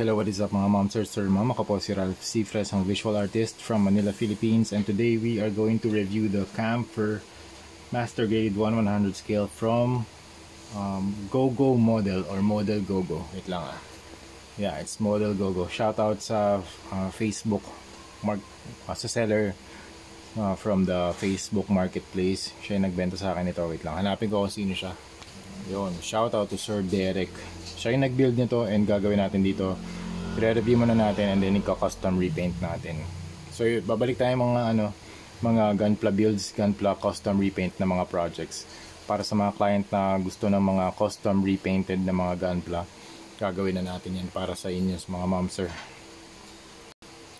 Hello, what is up mga ma'am, sir, ma'am? Ako po si Ralph Cifres, ang visual artist from Manila, Philippines. And today we are going to review the Camphor Master Grade 1/100 scale from GoGo Model or Model GoGo. Wait lang ah. Yeah, it's Model GoGo. Shout out sa Facebook sa seller from the Facebook Marketplace. Siya yung nagbenta sa akin ito. Wait lang, hanapin ko kung sino siya. Yun, shout out to Sir Derek. Siya yung nag-build nito and gagawin natin dito. I-review muna natin and then i-custom repaint natin. So babalik tayo mga Gunpla builds, Gunpla custom repaint na mga projects. Para sa mga client na gusto ng mga custom repainted na mga Gunpla, gagawin na natin yan para sa inyo mga ma'am sir.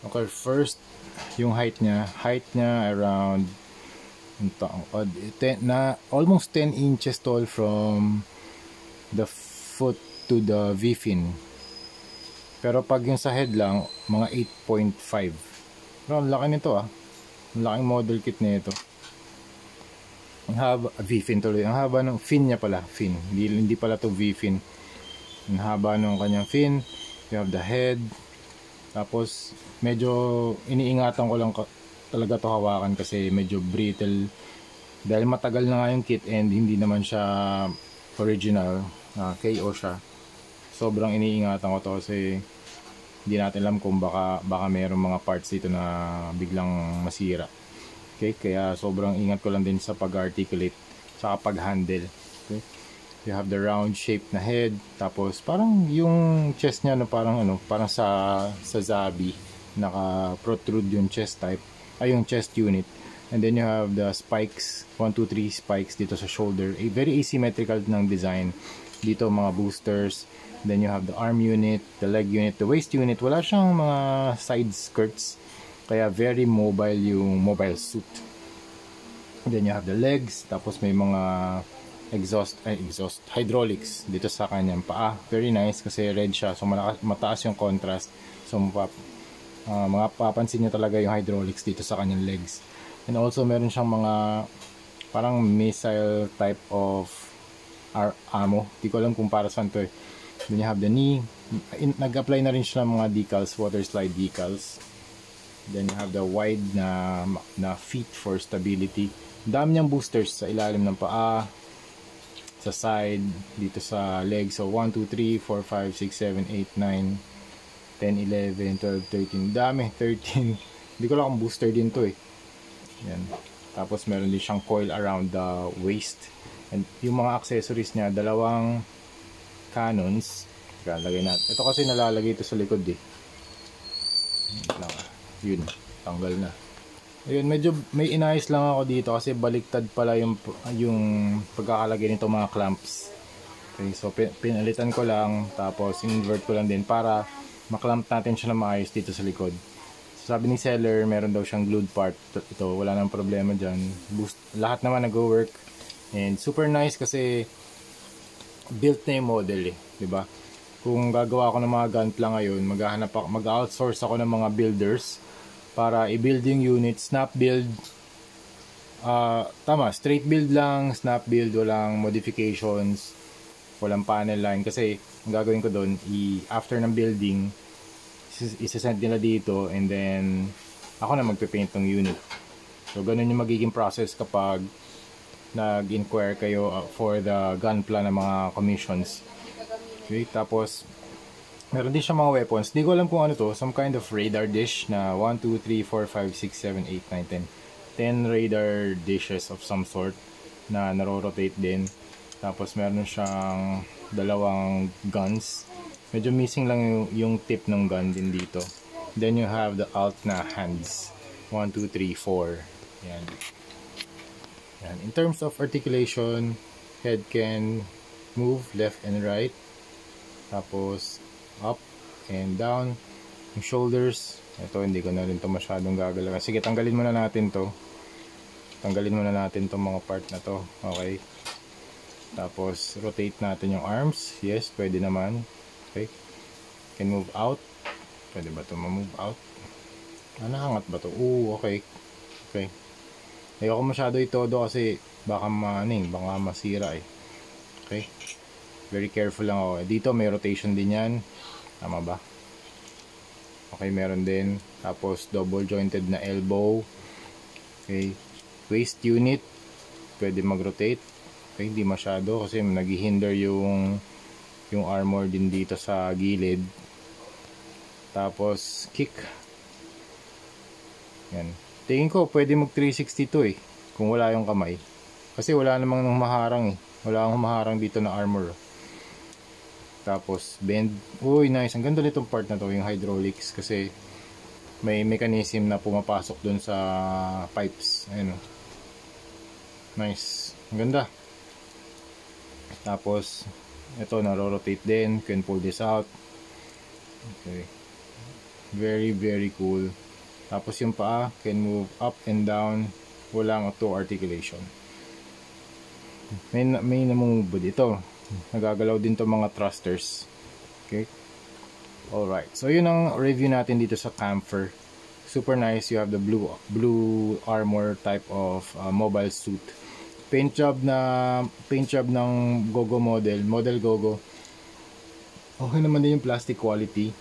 Okay, first yung height niya around almost 10 inches tall from the foot to the V-fin. Pero pag yung sa head lang, mga 8.5. Pero ang laki nito ah. Ang laking model kit na ito. Ang haba, V-fin tuloy. Ang haba ng fin niya pala. Fin. Hindi pala to V-fin. Ang haba ng kanyang fin. You have the head. Tapos, medyo iniingatan ko lang talaga to hawakan kasi medyo brittle. Dahil matagal na nga yung kit and hindi naman siya original. KO siya. Sobrang iniingatan ko to kasi hindi natin alam kung baka mayroong mga parts dito na biglang masira. Okay, kaya sobrang ingat ko lang din sa pag-articulate sa pag-handle. Okay, you have the round shape na head, tapos parang yung chest niya parang sa Zabi naka-protrude yung chest type, yung chest unit. And then you have the spikes, 1, 2, 3 spikes dito sa shoulder. Very asymmetrical ng design. Dito mga boosters. Then you have the arm unit, the leg unit, the waist unit. Wala siyang mga side skirts. Kaya very mobile yung mobile suit. Then you have the legs. Tapos may mga exhaust hydraulics dito sa kanyang paa. Very nice kasi red siya. So mataas yung contrast. So mapapansin niyo talaga yung hydraulics dito sa kanyang legs. And also meron siyang mga parang missile type of ammo. Di ko alam kung para saan to eh. Then you have the knee. Nag-apply na rin siya ng mga decals, water slide decals. Then you have the wide na feet for stability. Dami niyang boosters sa ilalim ng paa, sa side, dito sa leg. So 1, 2, 3, 4, 5, 6, 7, 8, 9, 10, 11, 12, 13. Dami, 13. Hindi ko lang kung booster din to eh. Yan. Tapos meron din siyang coil around the waist. And yung mga accessories niya, dalawang cannons. Lagay natin. Ito kasi nalalagay ito sa likod eh. Yun, tanggal na. Ayun, medyo may inayos lang ako dito kasi baliktad pala yung pagkakalagay nito mga clamps. Okay, so pinalitan ko lang, tapos invert ko lang din para maklamp natin siya na maayos dito sa likod. Sabi ni seller, meron daw siyang glued part. Ito, wala nang problema dyan. Lahat naman nag-work. And super nice kasi built na yung model eh. Diba? Kung gagawa ako ng mga Gunpla ngayon, mag-outsource ako ng mga builders para i-build yung unit. Snap build. Straight build lang. Snap build, walang modifications. Walang panel line. Kasi ang gagawin ko doon, after ng building, isasend nila dito and then ako na magpe-paint ng unit. So ganun yung magiging process kapag nag-inquire kayo for the Gunpla na mga commissions. Okay, tapos meron din siya mga weapons. Di ko alam kung ano to, some kind of radar dish na 1, 2, 3, 4, 5, 6, 7, 8, 9, 10 radar dishes of some sort na naro-rotate din. Tapos meron siyang dalawang guns. Medyo missing lang yung tip ng gun din dito. Then you have the alt na hands. 1, 2, 3, 4. Yan. Yan. In terms of articulation, head can move left and right. Tapos up and down. Yung shoulders, ito hindi ko na rin ito masyadong gagalaw. Sige, tanggalin muna natin to. Tanggalin muna natin itong mga part na to. Okay. Tapos rotate natin yung arms. Yes, pwede naman. Okay. Can move out. Pwede ba ito ma-move out? Nahangat ba ito? Okay. Okay. Ayoko masyado itodo kasi baka masira eh. Okay. Very careful lang ako. Dito may rotation din yan. Tama ba? Okay, meron din. Tapos double jointed na elbow. Okay, waist unit, pwede mag-rotate. Okay, hindi masyado kasi naghihinder yung armor din dito sa gilid. Tapos kick. Yan. Tingin ko pwede mag 362 kung wala yung kamay. Kasi wala namang humaharang Wala akong humaharang dito na armor. Tapos bend. Uy, nice. Ang ganda nitong part na to, yung hydraulics, kasi may mechanism na pumapasok dun sa pipes. Ayun. Nice. Ang ganda. Tapos ito, naro-rotate din. Can pull this out. Okay. Very, very cool. Tapos yung paa can move up and down. Walang auto articulation. May namumove dito. Nagagalaw din to mga thrusters. Okay. Alright. So yun ang review natin dito sa Camphor. Super nice. You have the blue armor type of mobile suit. Paint job ng Gogo model Gogo. Okay naman din yung plastic quality.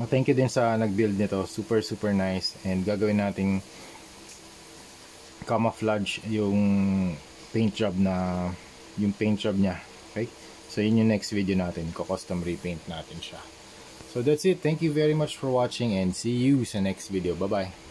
Thank you din sa nag-build nito. Super nice. And gagawin nating camouflage yung paint job niya. Okay? So yun yung next video natin. Custom repaint natin siya. So that's it. Thank you very much for watching and see you sa next video. Bye bye.